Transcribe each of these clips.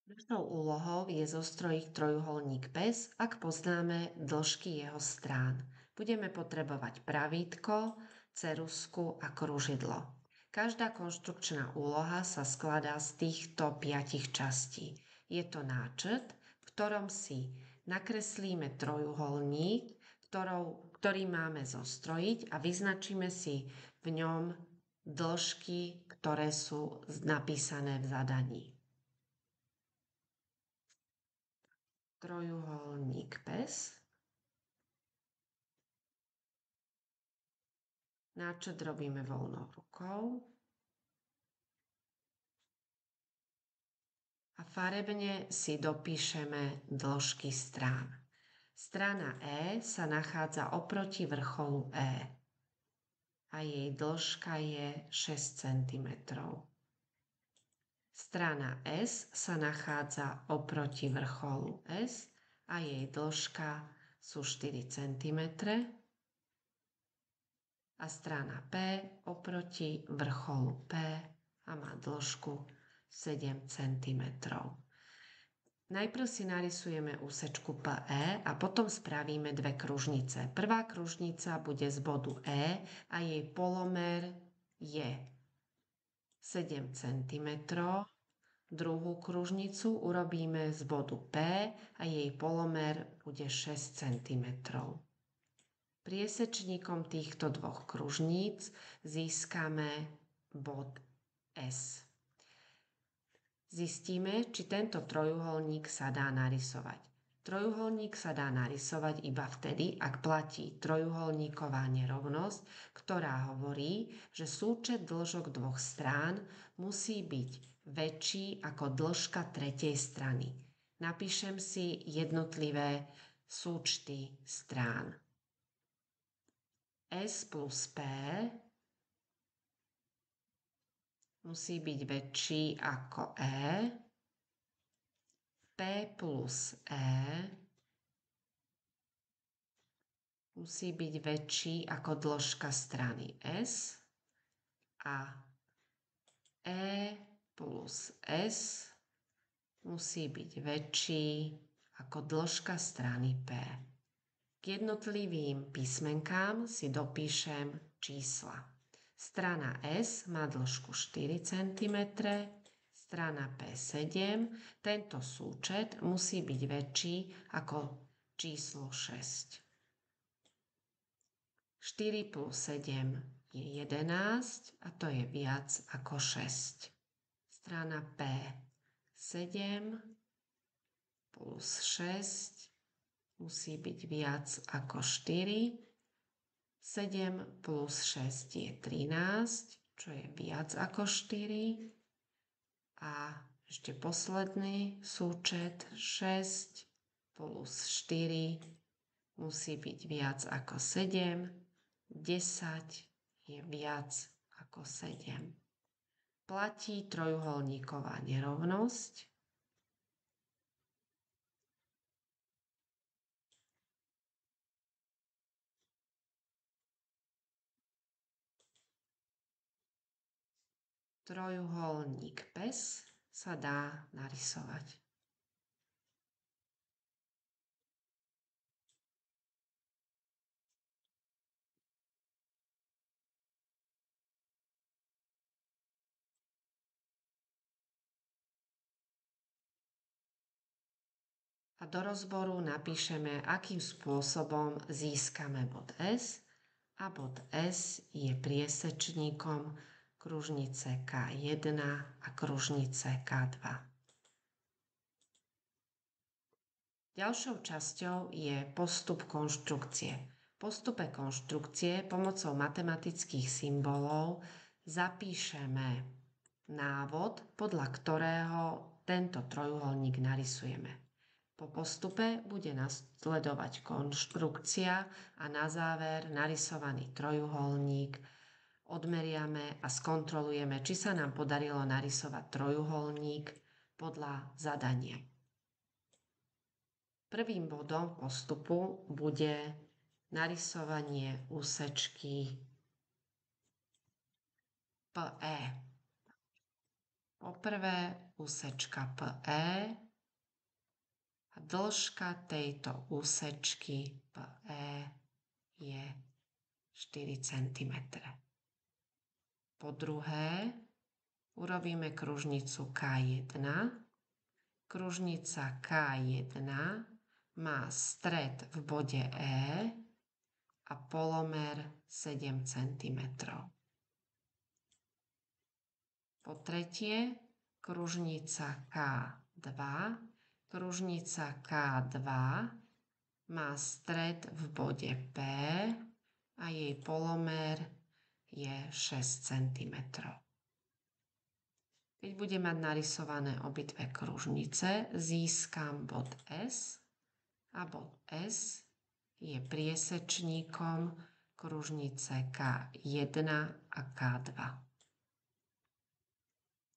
Našou úlohou je zostrojiť trojuholník PES, ak poznáme dĺžky jeho strán. Budeme potrebovať pravítko, ceruzku a kružidlo. Každá konštrukčná úloha sa skladá z týchto 5 častí. Je to náčrt, v ktorom si nakreslíme trojuholník, ktorý máme zostrojiť a vyznačíme si v ňom dĺžky, ktoré sú napísané v zadaní. Trojuholník PES. Náčrt robíme voľnou rukou. A farebne si dopíšeme dĺžky strán. Strana E sa nachádza oproti vrcholu E a jej dĺžka je 6 cm. Strana S sa nachádza oproti vrcholu S a jej dĺžka sú 4 cm. A strana P oproti vrcholu P a má dĺžku 7 cm. Najprv si narysujeme úsečku PE a potom spravíme dve kružnice. Prvá kružnica bude z bodu E a jej polomer je 7 cm. Druhú kružnicu urobíme z bodu P a jej polomer bude 6 cm. Priesečníkom týchto dvoch kružníc získame bod S. Zistíme, či tento trojuholník sa dá narysovať. Trojuholník sa dá narysovať iba vtedy, ak platí trojuholníková nerovnosť, ktorá hovorí, že súčet dĺžok dvoch strán musí byť väčší ako dĺžka tretej strany. Napíšem si jednotlivé súčty strán. S plus P musí byť väčší ako E, P plus E musí byť väčší ako dĺžka strany S a E plus S musí byť väčší ako dĺžka strany P. K jednotlivým písmenkám si dopíšem čísla. Strana S má dĺžku 4 cm, strana P 7. Tento súčet musí byť väčší ako číslo 6. 4 plus 7 je 11 a to je viac ako 6. Strana P 7 plus 6 musí byť viac ako 4. 7 plus 6 je 13, čo je viac ako 4. A ešte posledný súčet 6 plus 4 musí byť viac ako 7. 10 je viac ako 7. Platí trojuholníková nerovnosť. Trojuholník PES sa dá narysovať. A do rozboru napíšeme, akým spôsobom získame bod S. A bod S je priesečníkom kružnice K1 a kružnice K2. Ďalšou časťou je postup konštrukcie. V postupe konštrukcie pomocou matematických symbolov zapíšeme návod, podľa ktorého tento trojuholník narysujeme. Po postupe bude nasledovať konštrukcia a na záver narysovaný trojuholník odmeriame a skontrolujeme, či sa nám podarilo narysovať trojuholník podľa zadania. Prvým bodom postupu bude narysovanie úsečky PE. Poprvé úsečka PE a dĺžka tejto úsečky PE je 4 cm. Po druhé, urobíme kružnicu K1. Kružnica K1 má stred v bode E a polomer 7 cm. Po tretie, kružnica K2. Kružnica K2 má stred v bode P a jej polomer je 6 cm. Keď budem mať narysované obidve kružnice, získam bod S a bod S je priesečníkom kružnice K1 a K2.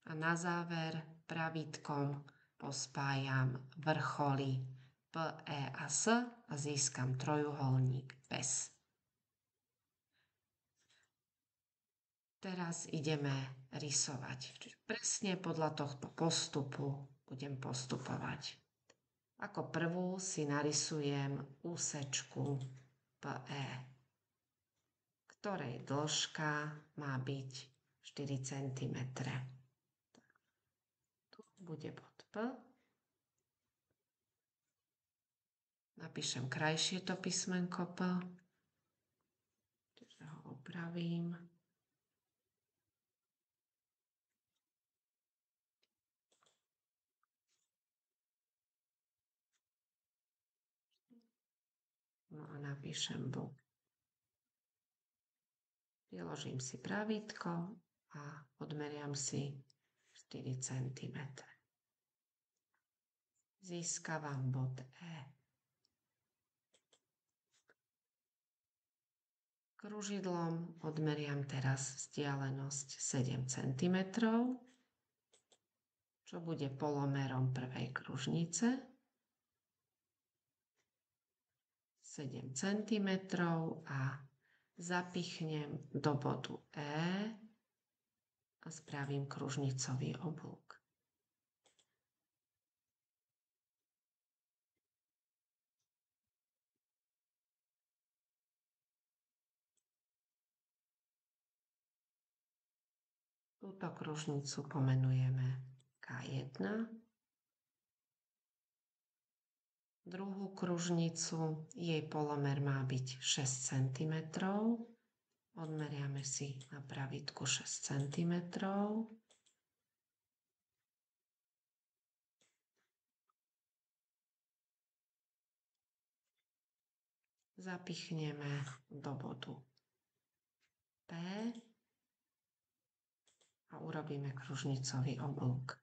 A na záver pravítkom pospájam vrcholy PE a S a získam trojuholník PES. Teraz ideme rysovať. Čiže presne podľa tohto postupu budem postupovať. Ako prvú si narysujem úsečku PE, ktorej dĺžka má byť 4 cm. Tu bude bod P. Napíšem krajšie to písmenko P, čiže ho opravím. No a napíšem bod. Priložím si pravítko a odmeriam si 4 cm. Získavam bod E. Kružidlom odmeriam teraz vzdialenosť 7 cm, čo bude polomerom prvej kružnice. 7 cm a zapichnem do bodu E a spravím kružnicový oblúk. Túto kružnicu pomenujeme K1. Druhú kružnicu, jej polomer má byť 6 cm. Odmeriame si na pravítku 6 cm. Zapichneme do bodu P a urobíme kružnicový oblúk.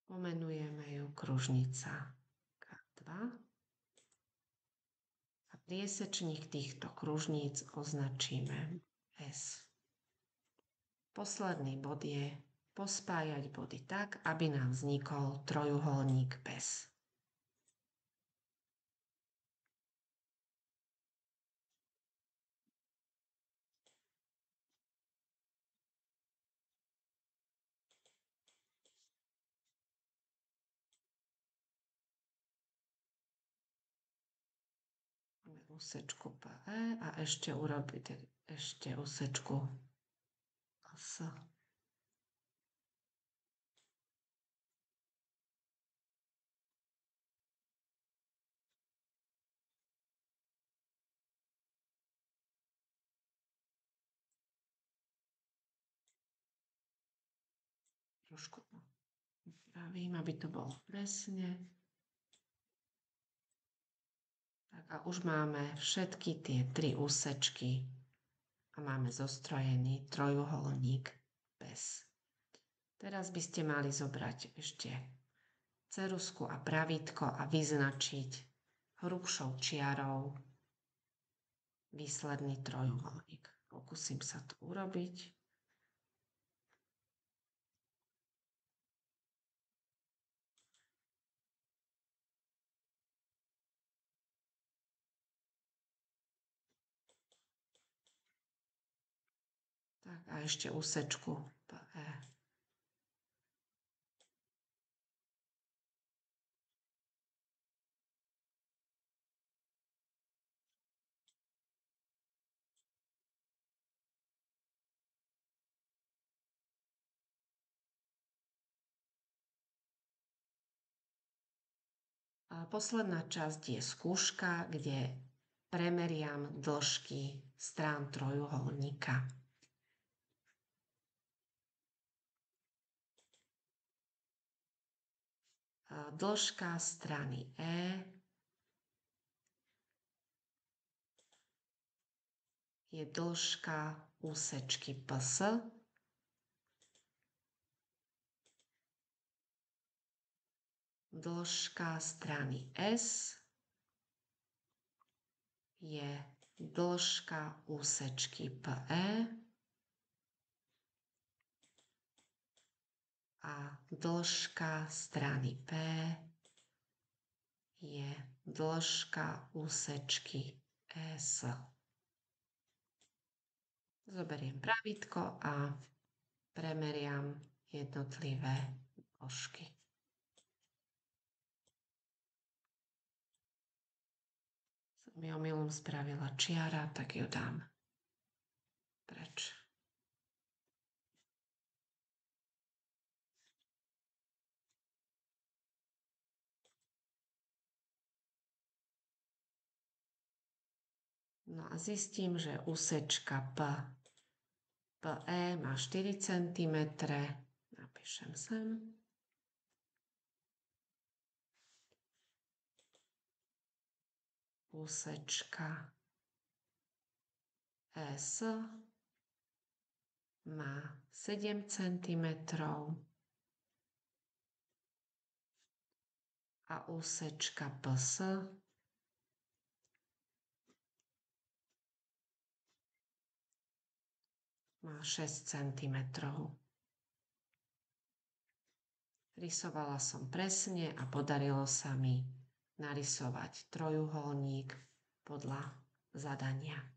Pomenujeme ju kružnica K2 a priesečník týchto kružníc označíme S. Posledný bod je pospájať body tak, aby nám vznikol trojuholník PES. Úsečku PE a ešte urobiť úsečku S. Trošku upravím, aby to bolo presne. Tak a už máme všetky tie 3 úsečky a máme zostrojený trojuholník PES. Teraz by ste mali zobrať ešte ceruzku a pravítko a vyznačiť hrubšou čiarou výsledný trojuholník. Pokúsim sa to urobiť. a ešte úsečku PE. A posledná časť je skúška, kde premeriam dĺžky strán trojuholníka. Dĺžka strany E je dĺžka úsečky PS. Dĺžka strany S je dĺžka úsečky PE a dĺžka strany P je dĺžka úsečky S. Zoberiem pravítko a premeriam jednotlivé dĺžky. Som mi omylom spravila čiara, tak ju dám preč. No a zistím, že úsečka PE má 4 cm. Napíšem sem. Úsečka S má 7 cm a úsečka PS má 6 cm. Rysovala som presne a podarilo sa mi narysovať trojuholník podľa zadania.